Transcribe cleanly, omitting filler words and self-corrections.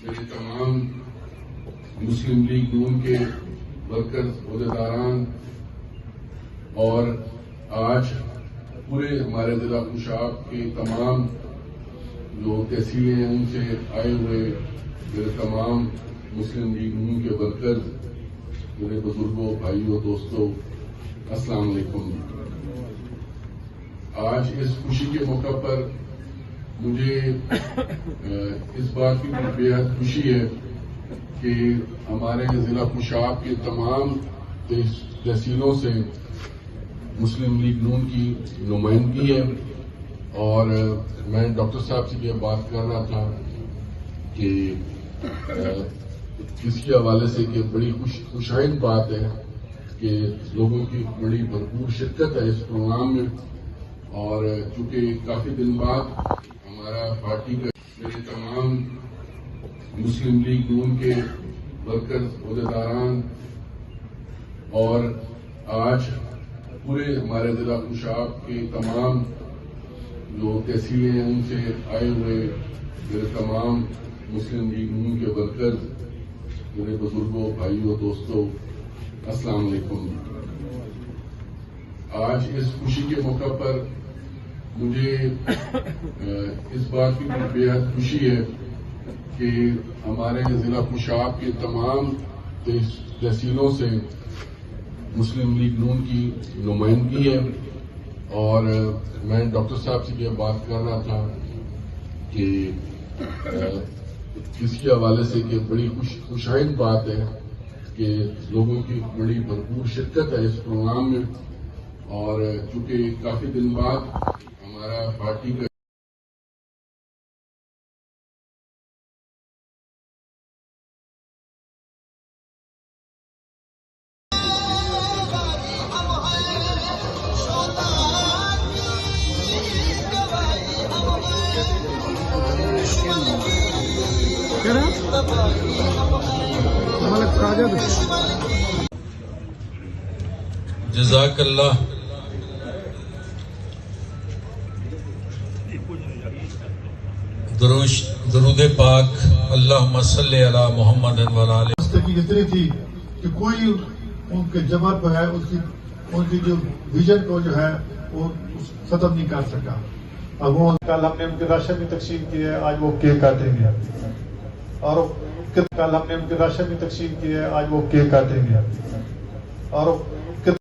میرے تمام مسلم لیگ نون کے ورکرز، عہدیداران اور آج پورے ہمارے ضلع خوشاب کے تمام جو تحصیلیں ہیں ان سے آئے ہوئے میرے تمام مسلم لیگ نون کے ورکرز، میرے بزرگوں، بھائیوں، دوستوں، السلام علیکم۔ آج اس خوشی کے موقع پر مجھے اس بات کی بے حد خوشی ہے کہ ہمارے ضلع خوشاب کے تمام تحصیلوں سے مسلم لیگ نون کی نمائندگی ہے، اور میں ڈاکٹر صاحب سے یہ بات کر رہا تھا کہ اس کے حوالے سے کہ بڑی خوشائن بات ہے کہ لوگوں کی بڑی بھرپور شرکت ہے اس پروگرام میں، اور چونکہ کافی دن بعد ہمارا پارٹی کا میرے تمام مسلم لیگ نون کے ورکرز، عہدیداران اور آج پورے ہمارے ضلع خوشاب کے تمام جو تحصیلیں ہیں ان سے آئے ہوئے میرے تمام مسلم لیگ نون کے ورکرز، میرے بزرگوں، بھائیوں، دوستوں، السلام علیکم۔ آج اس خوشی کے موقع پر مجھے اس بات کی بے حد خوشی ہے کہ ہمارے ضلع خوشاب کے تمام تحصیلوں سے مسلم لیگ نون کی نمائندگی ہے، اور میں ڈاکٹر صاحب سے یہ بات کر رہا تھا کہ اس کے حوالے سے کہ بڑی خوشائن بات ہے کہ لوگوں کی بڑی بھرپور شرکت ہے اس پروگرام میں، اور چونکہ کافی دن بعد ہمارا پارٹی کا جزاک اللہ۔ درود پاک، اللہم صلی علی محمد و علی۔ کی اتنی تھی کہ کوئی ان کے جمع پہ ہے ان کی جو ویژن کو جو ہے وہ ختم نہیں کر سکا۔ اب وہ کل ہم نے ان کے راشن بھی تقسیم کیے ہیں، آج وہ کیک کاٹیں گے، اور کل ہم نے ان کے راشن بھی تقسیم کیے ہیں، آج وہ کیک کاٹیں گے، اور